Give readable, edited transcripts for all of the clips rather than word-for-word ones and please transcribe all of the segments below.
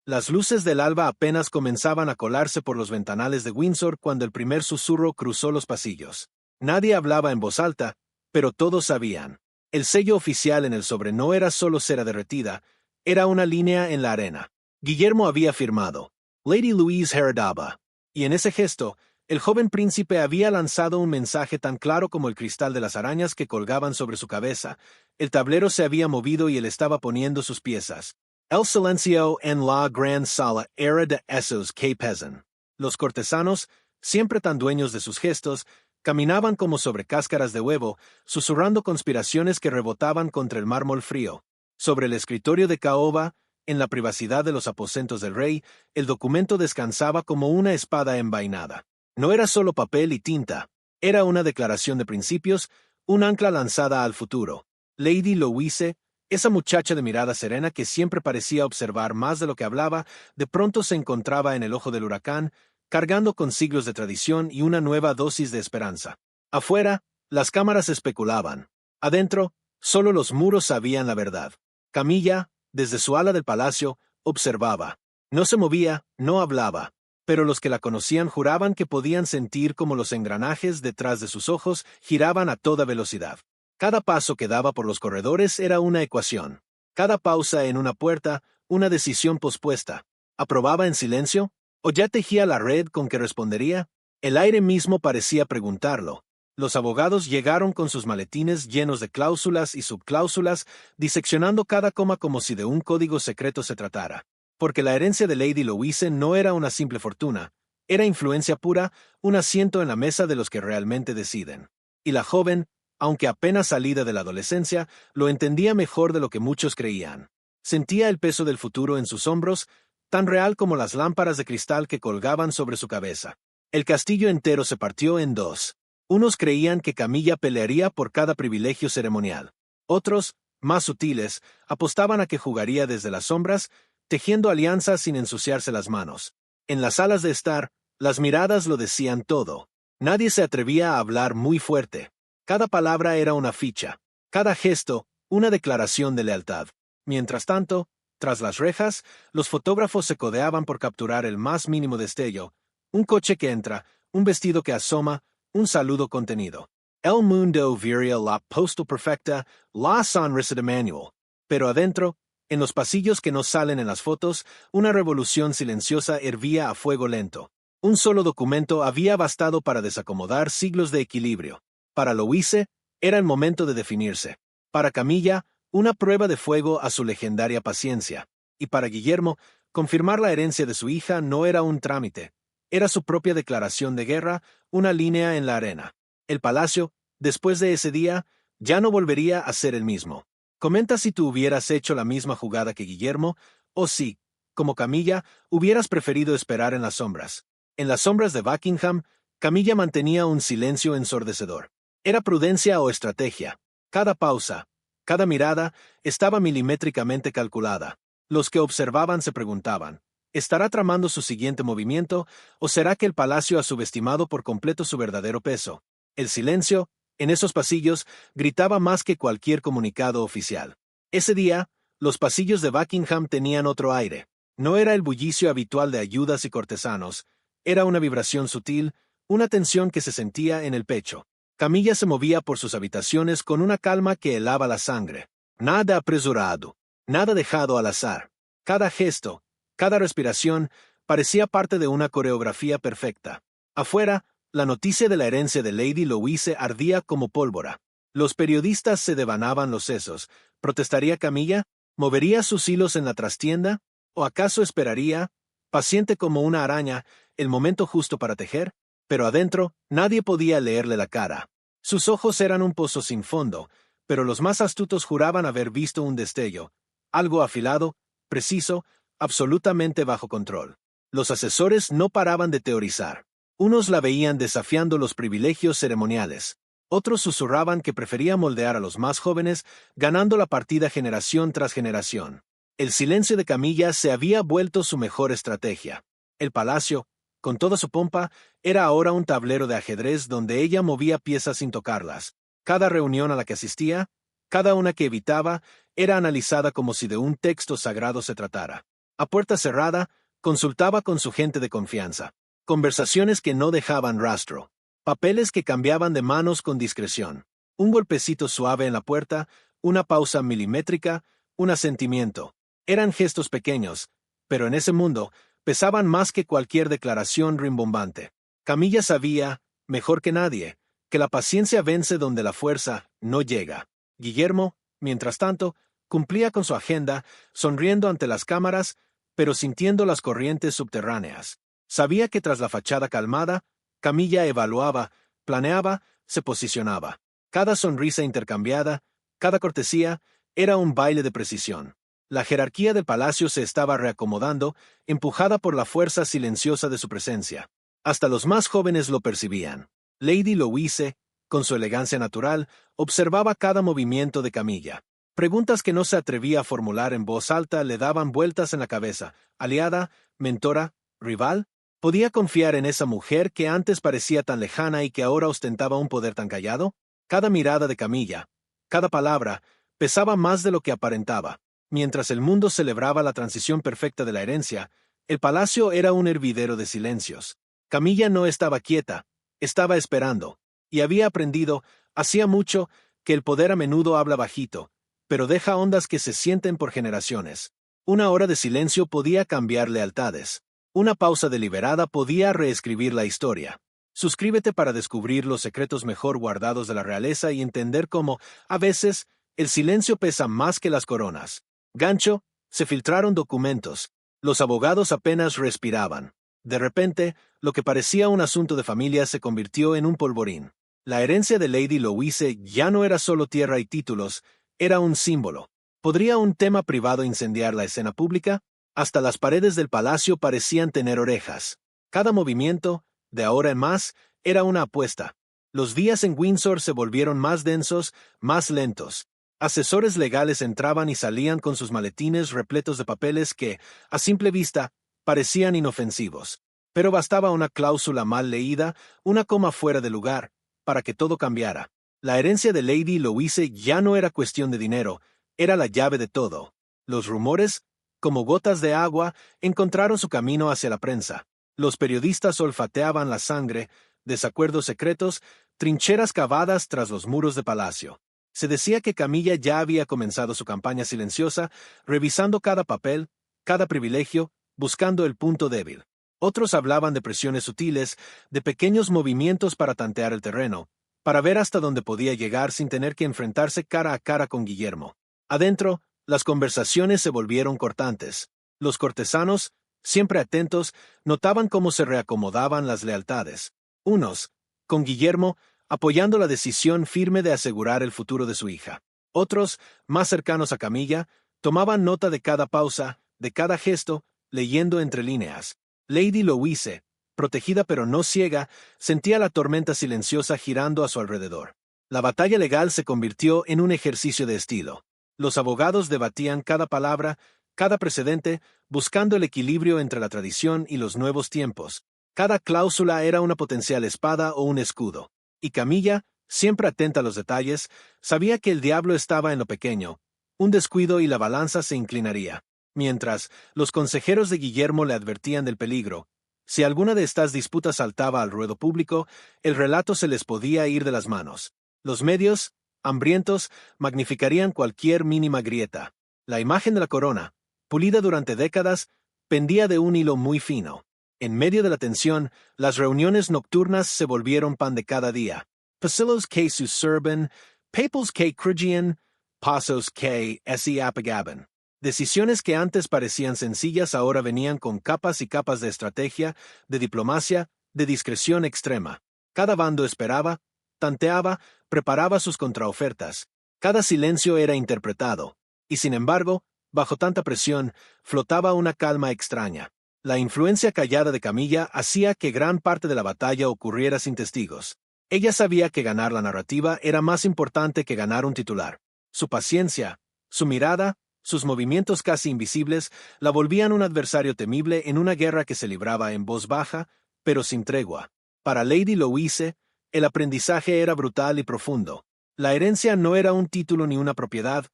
Las luces del alba apenas comenzaban a colarse por los ventanales de Windsor cuando el primer susurro cruzó los pasillos. Nadie hablaba en voz alta, pero todos sabían. El sello oficial en el sobre no era solo cera derretida, era una línea en la arena. Guillermo había firmado, Lady Louise Heredaba, y en ese gesto, el joven príncipe había lanzado un mensaje tan claro como el cristal de las arañas que colgaban sobre su cabeza. El tablero se había movido y él estaba poniendo sus piezas. El silencio en la gran sala era de esos que pesan. Los cortesanos, siempre tan dueños de sus gestos, caminaban como sobre cáscaras de huevo, susurrando conspiraciones que rebotaban contra el mármol frío. Sobre el escritorio de caoba, en la privacidad de los aposentos del rey, el documento descansaba como una espada envainada. No era solo papel y tinta, era una declaración de principios, un ancla lanzada al futuro. Lady Louise, esa muchacha de mirada serena que siempre parecía observar más de lo que hablaba, de pronto se encontraba en el ojo del huracán, cargando con siglos de tradición y una nueva dosis de esperanza. Afuera, las cámaras especulaban. Adentro, solo los muros sabían la verdad. Camilla, desde su ala del palacio, observaba. No se movía, no hablaba, pero los que la conocían juraban que podían sentir como los engranajes detrás de sus ojos giraban a toda velocidad. Cada paso que daba por los corredores era una ecuación. Cada pausa en una puerta, una decisión pospuesta. ¿Aprobaba en silencio? ¿O ya tejía la red con que respondería? El aire mismo parecía preguntarlo. Los abogados llegaron con sus maletines llenos de cláusulas y subcláusulas, diseccionando cada coma como si de un código secreto se tratara. Porque la herencia de Lady Louise no era una simple fortuna, era influencia pura, un asiento en la mesa de los que realmente deciden. Y la joven, aunque apenas salida de la adolescencia, lo entendía mejor de lo que muchos creían. Sentía el peso del futuro en sus hombros, tan real como las lámparas de cristal que colgaban sobre su cabeza. El castillo entero se partió en dos. Unos creían que Camilla pelearía por cada privilegio ceremonial. Otros, más sutiles, apostaban a que jugaría desde las sombras, tejiendo alianzas sin ensuciarse las manos. En las salas de estar, las miradas lo decían todo. Nadie se atrevía a hablar muy fuerte. Cada palabra era una ficha, cada gesto, una declaración de lealtad. Mientras tanto, tras las rejas, los fotógrafos se codeaban por capturar el más mínimo destello. Un coche que entra, un vestido que asoma, un saludo contenido. El mundo vería la postal perfecta, la sonrisa de Manuel. Pero adentro, en los pasillos que no salen en las fotos, una revolución silenciosa hervía a fuego lento. Un solo documento había bastado para desacomodar siglos de equilibrio. Para Louise, era el momento de definirse. Para Camilla, una prueba de fuego a su legendaria paciencia. Y para Guillermo, confirmar la herencia de su hija no era un trámite. Era su propia declaración de guerra, una línea en la arena. El palacio, después de ese día, ya no volvería a ser el mismo. Comenta si tú hubieras hecho la misma jugada que Guillermo, o si, como Camilla, hubieras preferido esperar en las sombras. En las sombras de Buckingham, Camilla mantenía un silencio ensordecedor. Era prudencia o estrategia. Cada pausa, cada mirada, estaba milimétricamente calculada. Los que observaban se preguntaban, ¿estará tramando su siguiente movimiento, o será que el palacio ha subestimado por completo su verdadero peso? El silencio, en esos pasillos, gritaba más que cualquier comunicado oficial. Ese día, los pasillos de Buckingham tenían otro aire. No era el bullicio habitual de ayudas y cortesanos, era una vibración sutil, una tensión que se sentía en el pecho. Camilla se movía por sus habitaciones con una calma que helaba la sangre. Nada apresurado, nada dejado al azar. Cada gesto, cada respiración, parecía parte de una coreografía perfecta. Afuera, la noticia de la herencia de Lady Louise ardía como pólvora. Los periodistas se devanaban los sesos. ¿Protestaría Camilla? ¿Movería sus hilos en la trastienda? ¿O acaso esperaría, paciente como una araña, el momento justo para tejer? Pero adentro, nadie podía leerle la cara. Sus ojos eran un pozo sin fondo, pero los más astutos juraban haber visto un destello, algo afilado, preciso, absolutamente bajo control. Los asesores no paraban de teorizar. Unos la veían desafiando los privilegios ceremoniales. Otros susurraban que prefería moldear a los más jóvenes, ganando la partida generación tras generación. El silencio de Camilla se había vuelto su mejor estrategia. El palacio, con toda su pompa, era ahora un tablero de ajedrez donde ella movía piezas sin tocarlas. Cada reunión a la que asistía, cada una que evitaba, era analizada como si de un texto sagrado se tratara. A puerta cerrada, consultaba con su gente de confianza. Conversaciones que no dejaban rastro. Papeles que cambiaban de manos con discreción. Un golpecito suave en la puerta, una pausa milimétrica, un asentimiento. Eran gestos pequeños, pero en ese mundo pesaban más que cualquier declaración rimbombante. Camilla sabía, mejor que nadie, que la paciencia vence donde la fuerza no llega. Guillermo, mientras tanto, cumplía con su agenda, sonriendo ante las cámaras, pero sintiendo las corrientes subterráneas. Sabía que tras la fachada calmada, Camilla evaluaba, planeaba, se posicionaba. Cada sonrisa intercambiada, cada cortesía, era un baile de precisión. La jerarquía del palacio se estaba reacomodando, empujada por la fuerza silenciosa de su presencia. Hasta los más jóvenes lo percibían. Lady Louise, con su elegancia natural, observaba cada movimiento de Camilla. Preguntas que no se atrevía a formular en voz alta le daban vueltas en la cabeza. ¿Aliada? ¿Mentora? ¿Rival? ¿Podía confiar en esa mujer que antes parecía tan lejana y que ahora ostentaba un poder tan callado? Cada mirada de Camilla, cada palabra, pesaba más de lo que aparentaba. Mientras el mundo celebraba la transición perfecta de la herencia, el palacio era un hervidero de silencios. Camilla no estaba quieta, estaba esperando, y había aprendido, hacía mucho, que el poder a menudo habla bajito, pero deja ondas que se sienten por generaciones. Una hora de silencio podía cambiar lealtades. Una pausa deliberada podía reescribir la historia. Suscríbete para descubrir los secretos mejor guardados de la realeza y entender cómo, a veces, el silencio pesa más que las coronas. Gancho, se filtraron documentos. Los abogados apenas respiraban. De repente, lo que parecía un asunto de familia se convirtió en un polvorín. La herencia de Lady Louise ya no era solo tierra y títulos, era un símbolo. ¿Podría un tema privado incendiar la escena pública? Hasta las paredes del palacio parecían tener orejas. Cada movimiento, de ahora en más, era una apuesta. Los días en Windsor se volvieron más densos, más lentos. Asesores legales entraban y salían con sus maletines repletos de papeles que, a simple vista, parecían inofensivos. Pero bastaba una cláusula mal leída, una coma fuera de lugar, para que todo cambiara. La herencia de Lady Louise ya no era cuestión de dinero, era la llave de todo. Los rumores, como gotas de agua, encontraron su camino hacia la prensa. Los periodistas olfateaban la sangre, desacuerdos secretos, trincheras cavadas tras los muros de palacio. Se decía que Camilla ya había comenzado su campaña silenciosa, revisando cada papel, cada privilegio, buscando el punto débil. Otros hablaban de presiones sutiles, de pequeños movimientos para tantear el terreno, para ver hasta dónde podía llegar sin tener que enfrentarse cara a cara con Guillermo. Adentro, las conversaciones se volvieron cortantes. Los cortesanos, siempre atentos, notaban cómo se reacomodaban las lealtades. Unos, con Guillermo, apoyando la decisión firme de asegurar el futuro de su hija. Otros, más cercanos a Camilla, tomaban nota de cada pausa, de cada gesto, leyendo entre líneas. Lady Louise, protegida pero no ciega, sentía la tormenta silenciosa girando a su alrededor. La batalla legal se convirtió en un ejercicio de estilo. Los abogados debatían cada palabra, cada precedente, buscando el equilibrio entre la tradición y los nuevos tiempos. Cada cláusula era una potencial espada o un escudo. Y Camilla, siempre atenta a los detalles, sabía que el diablo estaba en lo pequeño. Un descuido y la balanza se inclinaría. Mientras, los consejeros de Guillermo le advertían del peligro. Si alguna de estas disputas saltaba al ruedo público, el relato se les podía ir de las manos. Los medios, hambrientos, magnificarían cualquier mínima grieta. La imagen de la corona, pulida durante décadas, pendía de un hilo muy fino. En medio de la tensión, las reuniones nocturnas se volvieron pan de cada día. Pasillos que susurban, papals que crujían, pasos que se apagaban. Decisiones que antes parecían sencillas ahora venían con capas y capas de estrategia, de diplomacia, de discreción extrema. Cada bando esperaba, tanteaba, preparaba sus contraofertas. Cada silencio era interpretado. Y sin embargo, bajo tanta presión, flotaba una calma extraña. La influencia callada de Camilla hacía que gran parte de la batalla ocurriera sin testigos. Ella sabía que ganar la narrativa era más importante que ganar un titular. Su paciencia, su mirada, sus movimientos casi invisibles la volvían un adversario temible en una guerra que se libraba en voz baja, pero sin tregua. Para Lady Louise, el aprendizaje era brutal y profundo. La herencia no era un título ni una propiedad,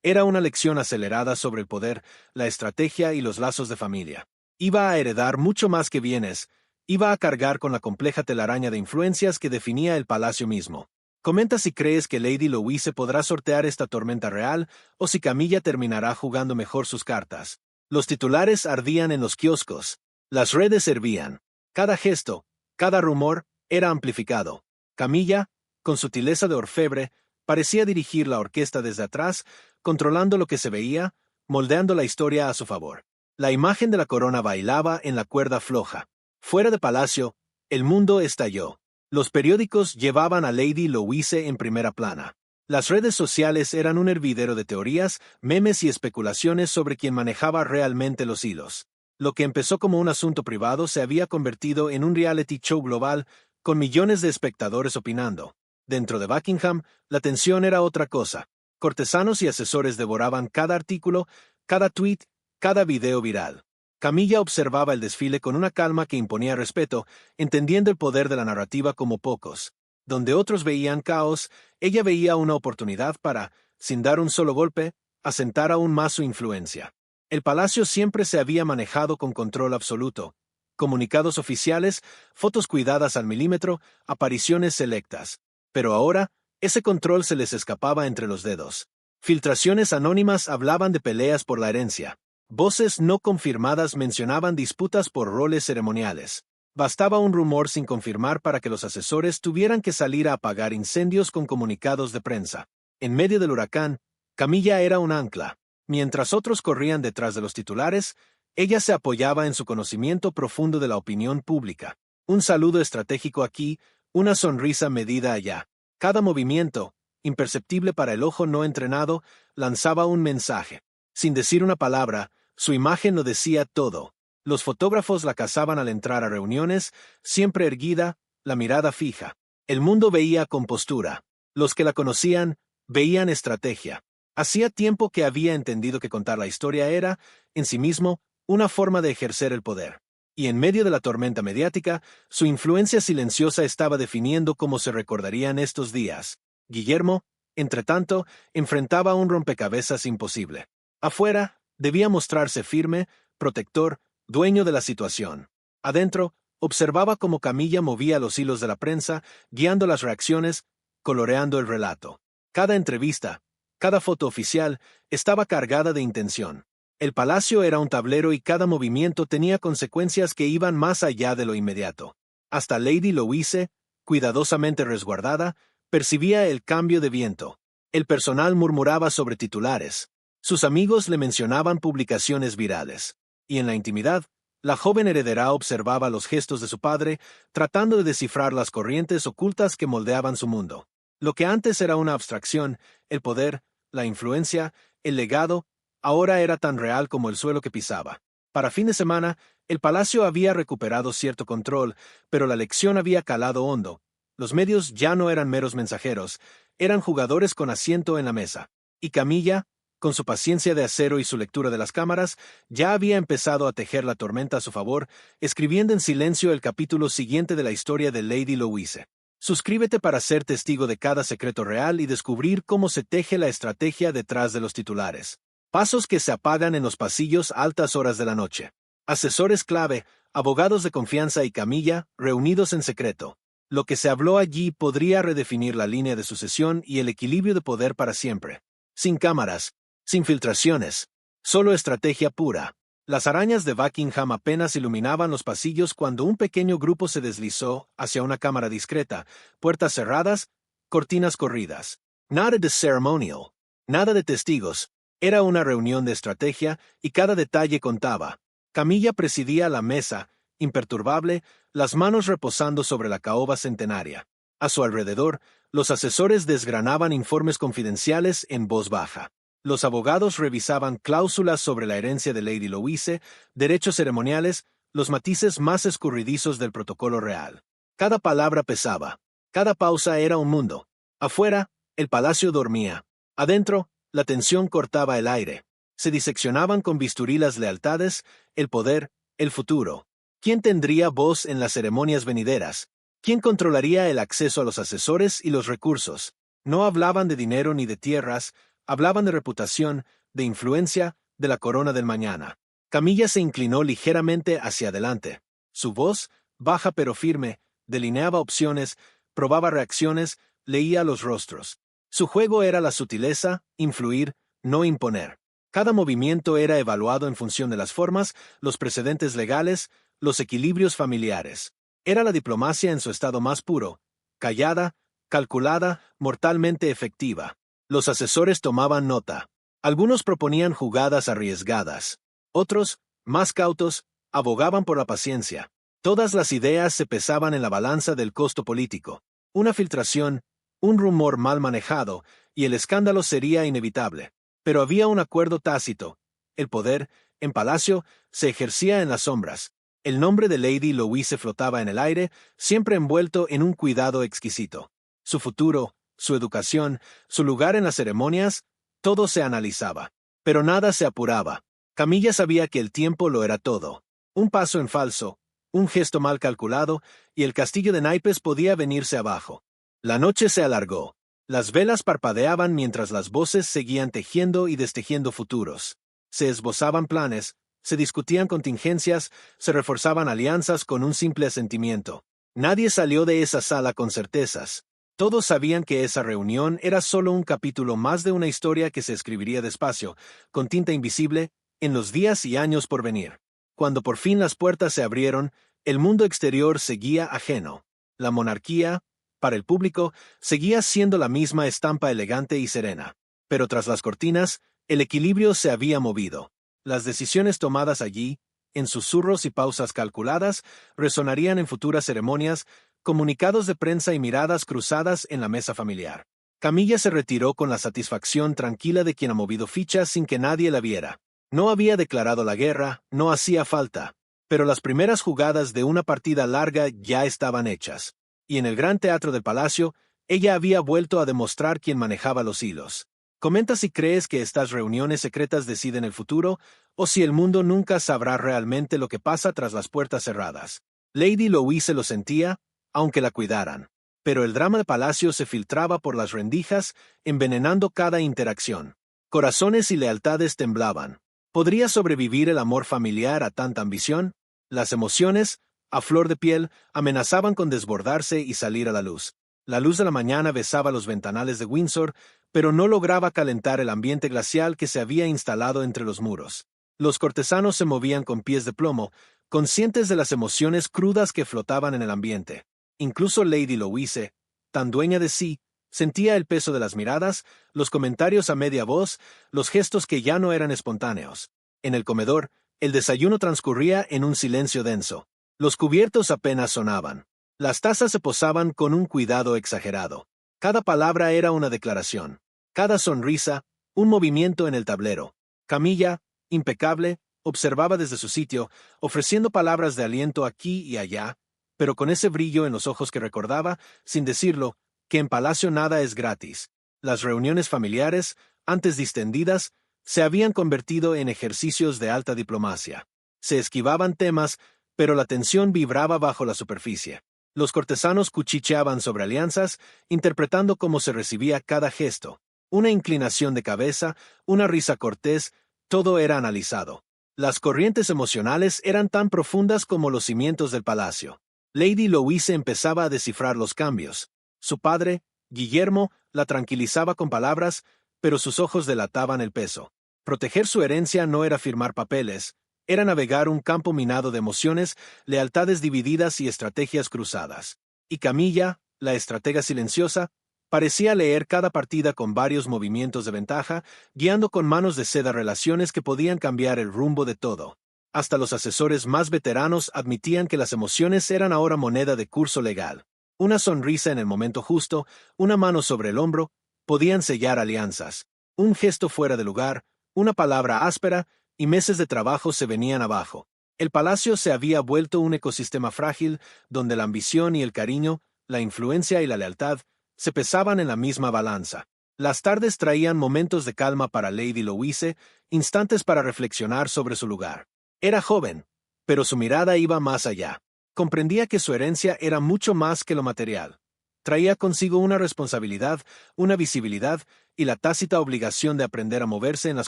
Era una lección acelerada sobre el poder, la estrategia y los lazos de familia. Iba a heredar mucho más que bienes, iba a cargar con la compleja telaraña de influencias que definía el palacio mismo. Comenta si crees que Lady Louise podrá sortear esta tormenta real o si Camilla terminará jugando mejor sus cartas. Los titulares ardían en los kioscos. Las redes hervían. Cada gesto, cada rumor, era amplificado. Camilla, con sutileza de orfebre, parecía dirigir la orquesta desde atrás, controlando lo que se veía, moldeando la historia a su favor. La imagen de la corona bailaba en la cuerda floja. Fuera de palacio, el mundo estalló. Los periódicos llevaban a Lady Louise en primera plana. Las redes sociales eran un hervidero de teorías, memes y especulaciones sobre quién manejaba realmente los hilos. Lo que empezó como un asunto privado se había convertido en un reality show global, con millones de espectadores opinando. Dentro de Buckingham, la tensión era otra cosa. Cortesanos y asesores devoraban cada artículo, cada tuit, cada video viral. Camilla observaba el desfile con una calma que imponía respeto, entendiendo el poder de la narrativa como pocos. Donde otros veían caos, ella veía una oportunidad para, sin dar un solo golpe, asentar aún más su influencia. El palacio siempre se había manejado con control absoluto. Comunicados oficiales, fotos cuidadas al milímetro, apariciones selectas. Pero ahora, ese control se les escapaba entre los dedos. Filtraciones anónimas hablaban de peleas por la herencia. Voces no confirmadas mencionaban disputas por roles ceremoniales. Bastaba un rumor sin confirmar para que los asesores tuvieran que salir a apagar incendios con comunicados de prensa. En medio del huracán, Camilla era un ancla. Mientras otros corrían detrás de los titulares, ella se apoyaba en su conocimiento profundo de la opinión pública. Un saludo estratégico aquí, una sonrisa medida allá. Cada movimiento, imperceptible para el ojo no entrenado, lanzaba un mensaje. Sin decir una palabra, su imagen lo decía todo. Los fotógrafos la cazaban al entrar a reuniones, siempre erguida, la mirada fija. El mundo veía compostura. Los que la conocían, veían estrategia. Hacía tiempo que había entendido que contar la historia era, en sí mismo, una forma de ejercer el poder. Y en medio de la tormenta mediática, su influencia silenciosa estaba definiendo cómo se recordarían estos días. Guillermo, entretanto, enfrentaba un rompecabezas imposible. Afuera, debía mostrarse firme, protector, dueño de la situación. Adentro, observaba cómo Camilla movía los hilos de la prensa, guiando las reacciones, coloreando el relato. Cada entrevista, cada foto oficial, estaba cargada de intención. El palacio era un tablero y cada movimiento tenía consecuencias que iban más allá de lo inmediato. Hasta Lady Louise, cuidadosamente resguardada, percibía el cambio de viento. El personal murmuraba sobre titulares. Sus amigos le mencionaban publicaciones virales. Y en la intimidad, la joven heredera observaba los gestos de su padre, tratando de descifrar las corrientes ocultas que moldeaban su mundo. Lo que antes era una abstracción, el poder, la influencia, el legado, ahora era tan real como el suelo que pisaba. Para fin de semana, el palacio había recuperado cierto control, pero la lección había calado hondo. Los medios ya no eran meros mensajeros, eran jugadores con asiento en la mesa. Y Camilla, con su paciencia de acero y su lectura de las cámaras, ya había empezado a tejer la tormenta a su favor, escribiendo en silencio el capítulo siguiente de la historia de Lady Louise. Suscríbete para ser testigo de cada secreto real y descubrir cómo se teje la estrategia detrás de los titulares. Pasos que se apagan en los pasillos a altas horas de la noche. Asesores clave, abogados de confianza y Camilla, reunidos en secreto. Lo que se habló allí podría redefinir la línea de sucesión y el equilibrio de poder para siempre. Sin cámaras, sin filtraciones, solo estrategia pura. Las arañas de Buckingham apenas iluminaban los pasillos cuando un pequeño grupo se deslizó hacia una cámara discreta, puertas cerradas, cortinas corridas. Nada de ceremonial, nada de testigos. Era una reunión de estrategia y cada detalle contaba. Camilla presidía la mesa, imperturbable, las manos reposando sobre la caoba centenaria. A su alrededor, los asesores desgranaban informes confidenciales en voz baja. Los abogados revisaban cláusulas sobre la herencia de Lady Louise, derechos ceremoniales, los matices más escurridizos del protocolo real. Cada palabra pesaba. Cada pausa era un mundo. Afuera, el palacio dormía. Adentro, la tensión cortaba el aire. Se diseccionaban con bisturí las lealtades, el poder, el futuro. ¿Quién tendría voz en las ceremonias venideras? ¿Quién controlaría el acceso a los asesores y los recursos? No hablaban de dinero ni de tierras, Hablaban de reputación, de influencia, de la corona del mañana. Camilla se inclinó ligeramente hacia adelante. Su voz, baja pero firme, delineaba opciones, probaba reacciones, leía los rostros. Su juego era la sutileza, influir, no imponer. Cada movimiento era evaluado en función de las formas, los precedentes legales, los equilibrios familiares. Era la diplomacia en su estado más puro, callada, calculada, mortalmente efectiva. Los asesores tomaban nota. Algunos proponían jugadas arriesgadas. Otros, más cautos, abogaban por la paciencia. Todas las ideas se pesaban en la balanza del costo político. Una filtración, un rumor mal manejado, y el escándalo sería inevitable. Pero había un acuerdo tácito. El poder, en palacio, se ejercía en las sombras. El nombre de Lady Louise flotaba en el aire, siempre envuelto en un cuidado exquisito. Su futuro, su educación, su lugar en las ceremonias, todo se analizaba. Pero nada se apuraba. Camilla sabía que el tiempo lo era todo. Un paso en falso, un gesto mal calculado, y el castillo de naipes podía venirse abajo. La noche se alargó. Las velas parpadeaban mientras las voces seguían tejiendo y destejiendo futuros. Se esbozaban planes, se discutían contingencias, se reforzaban alianzas con un simple asentimiento. Nadie salió de esa sala con certezas. Todos sabían que esa reunión era solo un capítulo más de una historia que se escribiría despacio, con tinta invisible, en los días y años por venir. Cuando por fin las puertas se abrieron, el mundo exterior seguía ajeno. La monarquía, para el público, seguía siendo la misma estampa elegante y serena. Pero tras las cortinas, el equilibrio se había movido. Las decisiones tomadas allí, en susurros y pausas calculadas, resonarían en futuras ceremonias, comunicados de prensa y miradas cruzadas en la mesa familiar. Camilla se retiró con la satisfacción tranquila de quien ha movido fichas sin que nadie la viera. No había declarado la guerra, no hacía falta, pero las primeras jugadas de una partida larga ya estaban hechas. Y en el gran teatro del palacio, ella había vuelto a demostrar quién manejaba los hilos. Comenta si crees que estas reuniones secretas deciden el futuro, o si el mundo nunca sabrá realmente lo que pasa tras las puertas cerradas. Lady Louise lo sentía, aunque la cuidaran. Pero el drama de palacio se filtraba por las rendijas, envenenando cada interacción. Corazones y lealtades temblaban. ¿Podría sobrevivir el amor familiar a tanta ambición? Las emociones, a flor de piel, amenazaban con desbordarse y salir a la luz. La luz de la mañana besaba los ventanales de Windsor, pero no lograba calentar el ambiente glacial que se había instalado entre los muros. Los cortesanos se movían con pies de plomo, conscientes de las emociones crudas que flotaban en el ambiente. Incluso Lady Louise, tan dueña de sí, sentía el peso de las miradas, los comentarios a media voz, los gestos que ya no eran espontáneos. En el comedor, el desayuno transcurría en un silencio denso. Los cubiertos apenas sonaban. Las tazas se posaban con un cuidado exagerado. Cada palabra era una declaración. Cada sonrisa, un movimiento en el tablero. Camilla, impecable, observaba desde su sitio, ofreciendo palabras de aliento aquí y allá, pero con ese brillo en los ojos que recordaba, sin decirlo, que en palacio nada es gratis. Las reuniones familiares, antes distendidas, se habían convertido en ejercicios de alta diplomacia. Se esquivaban temas, pero la tensión vibraba bajo la superficie. Los cortesanos cuchicheaban sobre alianzas, interpretando cómo se recibía cada gesto. Una inclinación de cabeza, una risa cortés, todo era analizado. Las corrientes emocionales eran tan profundas como los cimientos del palacio. Lady Louise empezaba a descifrar los cambios. Su padre, Guillermo, la tranquilizaba con palabras, pero sus ojos delataban el peso. Proteger su herencia no era firmar papeles, era navegar un campo minado de emociones, lealtades divididas y estrategias cruzadas. Y Camilla, la estratega silenciosa, parecía leer cada partida con varios movimientos de ventaja, guiando con manos de seda relaciones que podían cambiar el rumbo de todo. Hasta los asesores más veteranos admitían que las emociones eran ahora moneda de curso legal. Una sonrisa en el momento justo, una mano sobre el hombro, podían sellar alianzas. Un gesto fuera de lugar, una palabra áspera, y meses de trabajo se venían abajo. El palacio se había vuelto un ecosistema frágil, donde la ambición y el cariño, la influencia y la lealtad, se pesaban en la misma balanza. Las tardes traían momentos de calma para Lady Louise, instantes para reflexionar sobre su lugar. Era joven, pero su mirada iba más allá. Comprendía que su herencia era mucho más que lo material. traía consigo una responsabilidad, una visibilidad y la tácita obligación de aprender a moverse en las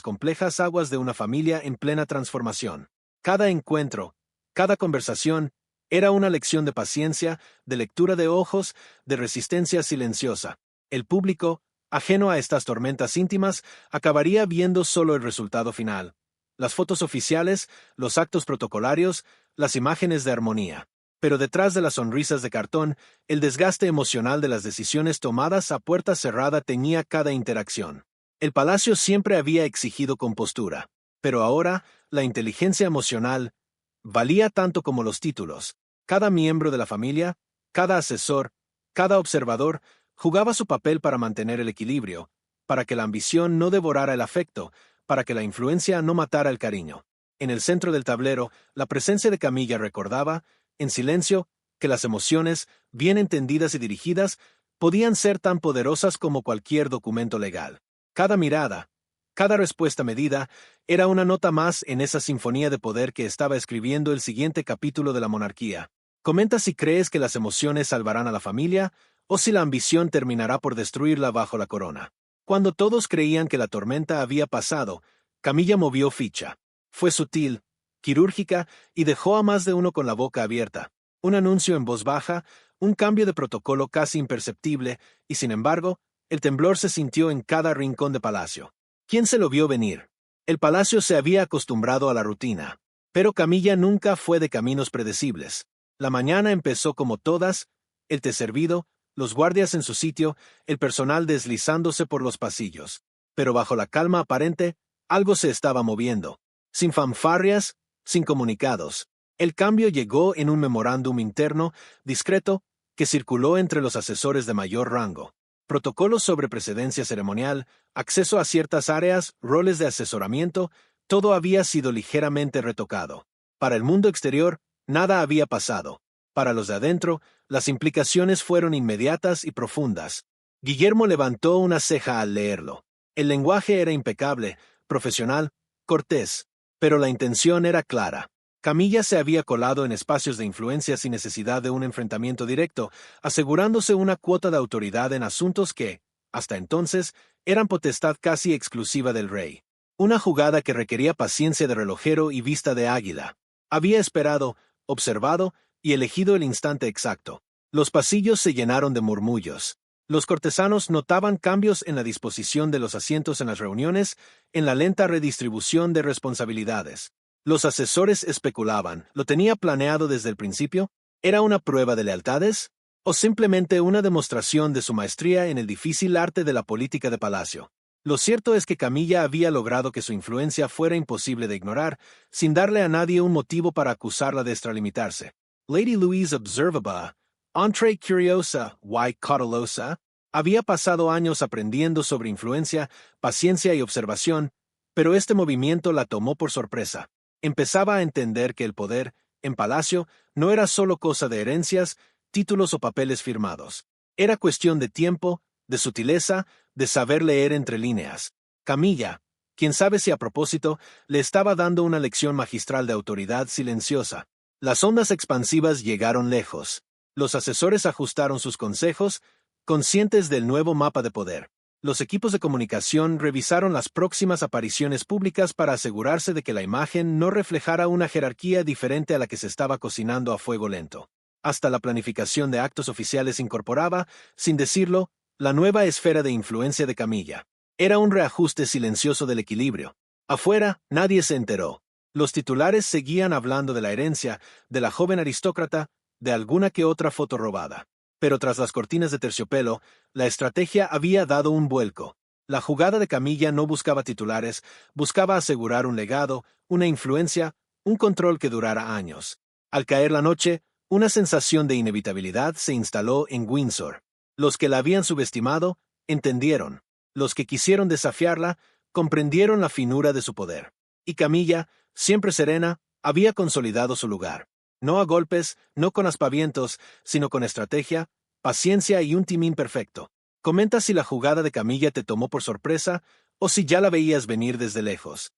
complejas aguas de una familia en plena transformación. Cada encuentro, cada conversación, era una lección de paciencia, de lectura de ojos, de resistencia silenciosa. El público, ajeno a estas tormentas íntimas, acabaría viendo solo el resultado final. Las fotos oficiales, los actos protocolarios, las imágenes de armonía. Pero detrás de las sonrisas de cartón, el desgaste emocional de las decisiones tomadas a puerta cerrada teñía cada interacción. El palacio siempre había exigido compostura, pero ahora, la inteligencia emocional valía tanto como los títulos. Cada miembro de la familia, cada asesor, cada observador, jugaba su papel para mantener el equilibrio, para que la ambición no devorara el afecto, para que la influencia no matara el cariño. En el centro del tablero, la presencia de Camilla recordaba, en silencio, que las emociones, bien entendidas y dirigidas, podían ser tan poderosas como cualquier documento legal. Cada mirada, cada respuesta medida, era una nota más en esa sinfonía de poder que estaba escribiendo el siguiente capítulo de la monarquía. Comenta si crees que las emociones salvarán a la familia o si la ambición terminará por destruirla bajo la corona. Cuando todos creían que la tormenta había pasado, Camilla movió ficha. Fue sutil, quirúrgica y dejó a más de uno con la boca abierta. Un anuncio en voz baja, un cambio de protocolo casi imperceptible, y sin embargo, el temblor se sintió en cada rincón de palacio. ¿Quién se lo vio venir? El palacio se había acostumbrado a la rutina, pero Camilla nunca fue de caminos predecibles. La mañana empezó como todas, el té servido, los guardias en su sitio, el personal deslizándose por los pasillos. Pero bajo la calma aparente, algo se estaba moviendo. Sin fanfarrias, sin comunicados. El cambio llegó en un memorándum interno, discreto, que circuló entre los asesores de mayor rango. Protocolos sobre precedencia ceremonial, acceso a ciertas áreas, roles de asesoramiento, todo había sido ligeramente retocado. Para el mundo exterior, nada había pasado. Para los de adentro, las implicaciones fueron inmediatas y profundas. Guillermo levantó una ceja al leerlo. El lenguaje era impecable, profesional, cortés, pero la intención era clara. Camilla se había colado en espacios de influencia sin necesidad de un enfrentamiento directo, asegurándose una cuota de autoridad en asuntos que, hasta entonces, eran potestad casi exclusiva del rey. Una jugada que requería paciencia de relojero y vista de águila. Había esperado, observado y elegido el instante exacto. Los pasillos se llenaron de murmullos. Los cortesanos notaban cambios en la disposición de los asientos en las reuniones, en la lenta redistribución de responsabilidades. Los asesores especulaban, ¿lo tenía planeado desde el principio? ¿Era una prueba de lealtades? ¿O simplemente una demostración de su maestría en el difícil arte de la política de palacio? Lo cierto es que Camilla había logrado que su influencia fuera imposible de ignorar, sin darle a nadie un motivo para acusarla de extralimitarse. Lady Louise observaba, entre curiosa, y cautelosa, había pasado años aprendiendo sobre influencia, paciencia y observación, pero este movimiento la tomó por sorpresa. Empezaba a entender que el poder, en palacio, no era solo cosa de herencias, títulos o papeles firmados. Era cuestión de tiempo, de sutileza, de saber leer entre líneas. Camilla, quién sabe si a propósito, le estaba dando una lección magistral de autoridad silenciosa. Las ondas expansivas llegaron lejos. Los asesores ajustaron sus consejos, conscientes del nuevo mapa de poder. Los equipos de comunicación revisaron las próximas apariciones públicas para asegurarse de que la imagen no reflejara una jerarquía diferente a la que se estaba cocinando a fuego lento. Hasta la planificación de actos oficiales incorporaba, sin decirlo, la nueva esfera de influencia de Camilla. Era un reajuste silencioso del equilibrio. Afuera, nadie se enteró. Los titulares seguían hablando de la herencia, de la joven aristócrata, de alguna que otra foto robada. Pero tras las cortinas de terciopelo, la estrategia había dado un vuelco. La jugada de Camilla no buscaba titulares, buscaba asegurar un legado, una influencia, un control que durara años. Al caer la noche, una sensación de inevitabilidad se instaló en Windsor. Los que la habían subestimado, entendieron. Los que quisieron desafiarla, comprendieron la finura de su poder. Y Camilla, siempre serena, había consolidado su lugar. No a golpes, no con aspavientos, sino con estrategia, paciencia y un timín perfecto. Comenta si la jugada de Camilla te tomó por sorpresa o si ya la veías venir desde lejos.